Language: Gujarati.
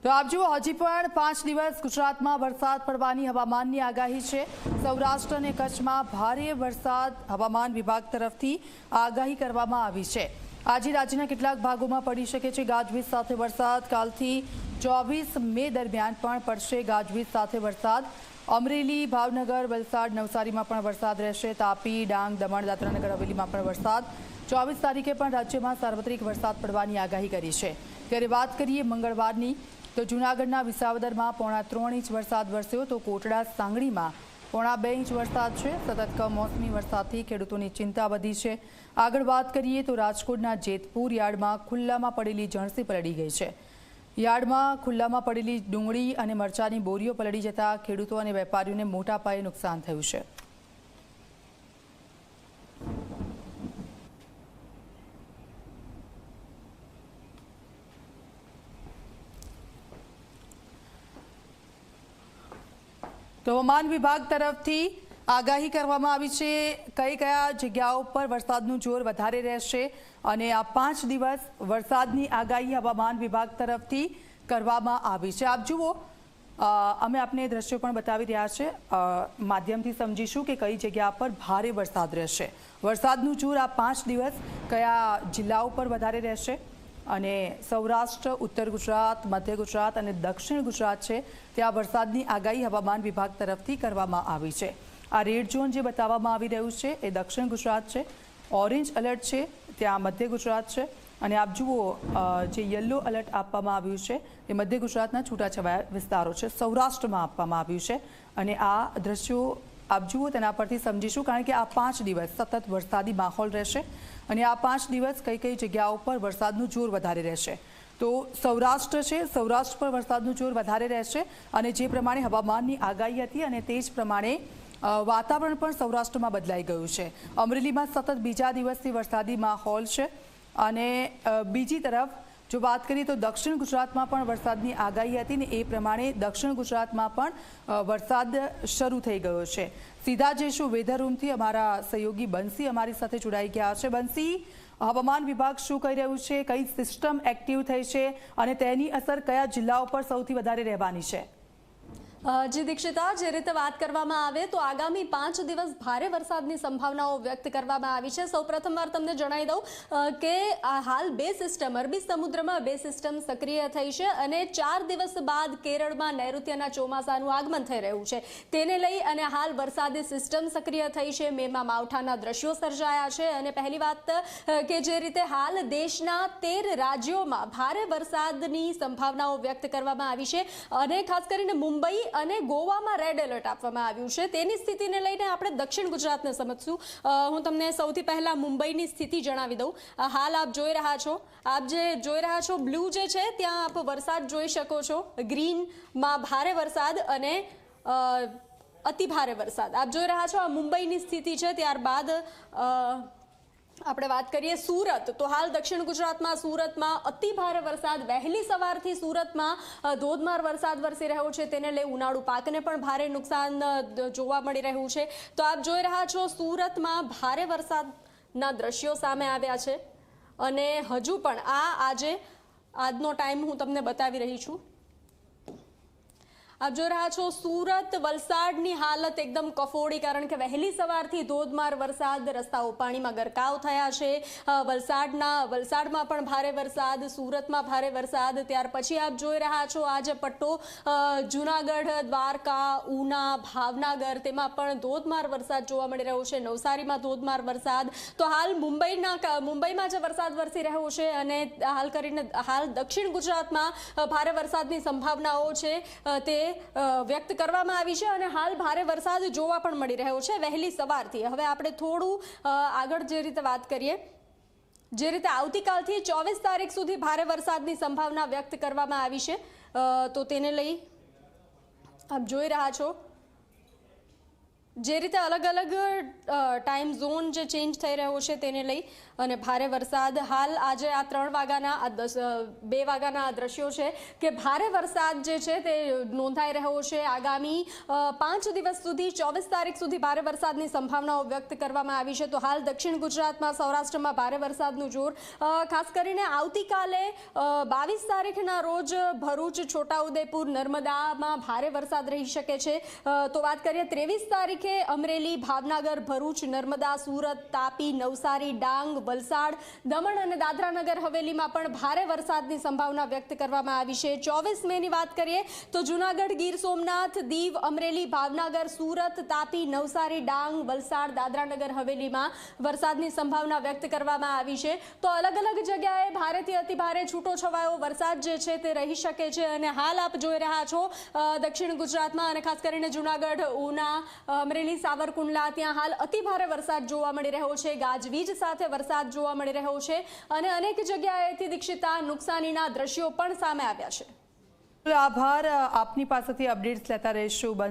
તો આપ જુઓ, હજી પણ 5 દિવસ ગુજરાતમાં વરસાદ પડવાની હવામાનની આગાહી છે। સૌરાષ્ટ્ર અને કચ્છમાં ભારે વરસાદ હવામાન વિભાગ તરફથી આગાહી કરવામાં આવી છે। આજે રાજ્યના કેટલાક ભાગોમાં પડી શકે છે ગાજવીજ સાથે વરસાદ। કાલથી 24 મે દરમિયાન પણ પડશે ગાજવીજ સાથે વરસાદ। અમરેલી, ભાવનગર, વલસાડ, નવસારીમાં પણ વરસાદ રહેશે। તાપી, ડાંગ, દમણ, દાદરા નગર હવેલીમાં પણ વરસાદ। 24 તારીખે પણ રાજ્યમાં સાર્વત્રિક વરસાદ પડવાની આગાહી કરી છે। ત્યારે વાત કરીએ મંગળવારની, તો જૂનાગઢના વિસાવદરમાં 3.25 ઇંચ વરસાદ વરસ્યો, તો કોટડા, સાંગણીમાં 2.25 ઇંચ વરસાદ છે। સતત કમોસમી વરસાદથી ખેડૂતોની ચિંતા વધી છે। આગળ વાત કરીએ તો રાજકોટના જેતપુર યાર્ડમાં ખુલ્લામાં પડેલી જણસી પલળી ગઈ છે। યાર્ડમાં ખુલ્લામાં પડેલી ડુંગળી અને મરચાની બોરીઓ પલળી જતા ખેડૂતો અને વેપારીઓને મોટા પાયે નુકસાન થયું છે। તો હવામાન વિભાગ તરફથી આગાહી કરવામાં આવી છે કયા જગ્યાઓ પર વરસાદનું જોર વધારે રહેશે, અને આ 5 દિવસ વરસાદની આગાહી હવામાન વિભાગ તરફથી કરવામાં આવી છે। આપ જુઓ, અમે આપને દ્રશ્યો પણ બતાવી રહ્યા છે, માધ્યમથી સમજીશું કે કઈ જગ્યા પર ભારે વરસાદ રહેશે। વરસાદનું જોર આ 5 દિવસ કયા જિલ્લાઓ પર વધારે રહેશે, અને સૌરાષ્ટ્ર, ઉત્તર ગુજરાત, મધ્ય ગુજરાત અને દક્ષિણ ગુજરાત છે ત્યાં વરસાદની આગાહી હવામાન વિભાગ તરફથી કરવામાં આવી છે। આ રેડ ઝોન જે બતાવવામાં આવી રહ્યું છે એ દક્ષિણ ગુજરાત છે, ઓરેન્જ એલર્ટ છે ત્યાં મધ્ય ગુજરાત છે, અને આપ જુઓ જે યલો એલર્ટ આપવામાં આવ્યું છે એ મધ્ય ગુજરાતના છૂટાછવાયા વિસ્તારો છે, સૌરાષ્ટ્રમાં આપવામાં આવ્યું છે। અને આ દ્રશ્યો આપ જુઓ, તેના પરથી સમજીશું, કારણ કે આ 5 દિવસ સતત વરસાદી માહોલ રહેશે, અને આ 5 દિવસ કઈ જગ્યાઓ પર વરસાદનું જોર વધારે રહેશે। તો સૌરાષ્ટ્ર છે, સૌરાષ્ટ્ર પર વરસાદનું જોર વધારે રહેશે, અને જે પ્રમાણે હવામાનની આગાહી હતી અને તે જ પ્રમાણે વાતાવરણ પણ સૌરાષ્ટ્રમાં બદલાઈ ગયું છે। અમરેલીમાં સતત બીજા દિવસથી વરસાદી માહોલ છે, અને બીજી તરફ જો વાત કરીએ તો દક્ષિણ ગુજરાતમાં પણ વરસાદની આગાહી હતી ને એ પ્રમાણે દક્ષિણ ગુજરાતમાં પણ વરસાદ શરૂ થઈ ગયો છે। સીધા જઈશું વેધર રૂમથી, અમારા સહયોગી બંસી અમારી સાથે જોડાઈ ગયા છે। બંસી, હવામાન વિભાગ શું કહી રહ્યું છે, કઈ સિસ્ટમ એક્ટિવ થઈ છે અને તેની અસર કયા જિલ્લાઓ પર સૌથી વધારે રહેવાની છે? જી દીક્ષિતા, જે રીતે વાત કરવામાં આવે તો આગામી 5 દિવસ ભારે વરસાદની સંભાવનાઓ વ્યક્ત કરવામાં આવી છે। સૌ પ્રથમવાર તમને જણાવી દઉં કે હાલ 2 સિસ્ટમ, અરબી સમુદ્રમાં 2 સિસ્ટમ સક્રિય થઈ છે, અને 4 દિવસ બાદ કેરળમાં નૈઋત્યના ચોમાસાનું આગમન થઈ રહ્યું છે। તેને લઈ અને હાલ વરસાદી સિસ્ટમ સક્રિય થઈ છે, મેમાં માવઠાના દ્રશ્યો સર્જાયા છે, અને પહેલી વાત કે જે રીતે હાલ દેશના 13 રાજ્યોમાં ભારે વરસાદની સંભાવનાઓ વ્યક્ત કરવામાં આવી છે, અને ખાસ કરીને મુંબઈ અને ગોવામાં રેડ એલર્ટ આપવામાં આવ્યું છે। તેની સ્થિતિને લઈને આપણે દક્ષિણ ગુજરાતને સમજશું। હું તમને સૌથી પહેલા મુંબઈની સ્થિતિ જણાવી દઉં। હાલ આપ જોઈ રહ્યા છો, બ્લુ જે છે ત્યાં આપ વરસાદ જોઈ શકો છો, ગ્રીનમાં ભારે વરસાદ અને અતિ ભારે વરસાદ આપ જોઈ રહ્યા છો। આ મુંબઈની સ્થિતિ છે। ત્યારબાદ આપણે વાત કરીએ સુરત, તો હાલ દક્ષિણ ગુજરાતમાં સુરતમાં અતિ ભારે વરસાદ, વહેલી સવારથી સુરતમાં ધોધમાર વરસાદ વરસી રહ્યો છે, તેને લઈ ઉનાળુ પાકને પણ ભારે નુકસાન જોવા મળી રહ્યું છે। તો આપ જોઈ રહ્યા છો સુરતમાં ભારે વરસાદના દ્રશ્યો સામે આવ્યા છે, અને હજુ પણ આજનો ટાઈમ હું તમને બતાવી રહી છું। આપ જોઈ રહ્યા છો સુરત, વલસાડની હાલત એકદમ કફોડી, કારણ કે વહેલી સવારથી ધોધમાર વરસાદ, રસ્તાઓ પાણીમાં ગરકાવ થયા છે। વલસાડમાં પણ ભારે વરસાદ, સુરતમાં ભારે વરસાદ। ત્યાર પછી આપ જોઈ રહ્યા છો આ જે પટ્ટો જૂનાગઢ, દ્વારકા, ઉના, ભાવનગર, તેમાં પણ ધોધમાર વરસાદ જોવા મળી રહ્યો છે। નવસારીમાં ધોધમાર વરસાદ। તો હાલ મુંબઈમાં જે વરસાદ વરસી રહ્યો છે, અને હાલ દક્ષિણ ગુજરાતમાં ભારે વરસાદની સંભાવનાઓ છે તે વ્યક્ત કરવામાં આવી છે, અને હાલ ભારે વરસાદ જોવા પણ મળી રહ્યો છે વહેલી સવારથી। હવે આપણે થોડું આગળ જે રીતે વાત કરીએ, જે રીતે આવતીકાલથી 24 તારીખ સુધી ભારે વરસાદની સંભાવના વ્યક્ત કરવામાં આવી છે, તો તેને લઈ આપ જોઈ રહ્યા છો જે રીતે અલગ અલગ ટાઈમ ઝોન જે ચેન્જ થઈ રહ્યો છે તેને લઈ અને ભારે વરસાદ હાલ આજે આ 3 વાગ્યાના 2 વાગ્યાના આ દ્રશ્યો છે કે ભારે વરસાદ જે છે તે નોંધાઈ રહ્યો છે. આગામી 5 દિવસ સુધી 24 તારીખ સુધી ભારે વરસાદની સંભાવનાઓ વ્યક્ત કરવામાં આવી છે. તો હાલ દક્ષિણ ગુજરાતમાં, સૌરાષ્ટ્રમાં ભારે વરસાદનું જોર, ખાસ કરીને આવતીકાલે 22 તારીખના રોજ ભરૂચ, છોટાઉદેપુર, નર્મદામાં ભારે વરસાદ રહી શકે છે. તો વાત કરીએ 23 તારીખે અમરેલી, ભાવનગર, ભરૂચ, નર્મદા, સુરત, તાપી, નવસારી, ડાંગ, વલસાડ, દમણ અને દાદરાનગર હવેલીમાં પણ ભારે વરસાદની સંભાવના વ્યક્ત કરવામાં આવી છે. 24 મેની વાત કરીએ તો જૂનાગઢ, ગીર સોમનાથ, દીવ, અમરેલી, ભાવનગર, સુરત, તાપી, નવસારી, ડાંગ, વલસાડ, દાદરાનગર હવેલીમાં વરસાદની સંભાવના વ્યક્ત કરવામાં આવી છે. તો અલગ અલગ જગ્યાએ ભારેથી અતિભારે છૂટો છવાયો વરસાદ જે છે તે રહી શકે છે અને હાલ આપ જોઈ રહ્યા છો દક્ષિણ ગુજરાતમાં અને ખાસ કરીને જૂનાગઢ, ઉના, અમરેલી, સાવરકુંડલા ત્યાં હાલ અતિભારે વરસાદ જોવા મળી રહ્યો છે. ગાજવીજ સાથે વરસાદ જોવા મળી રહ્યો છે અને અનેક જગ્યાએથી દીક્ષિતા નુકસાનીના દ્રશ્યો પણ સામે આવ્યા છે. આભાર. આપની પાસેથી અપડેટ્સ લેતા રહીશું.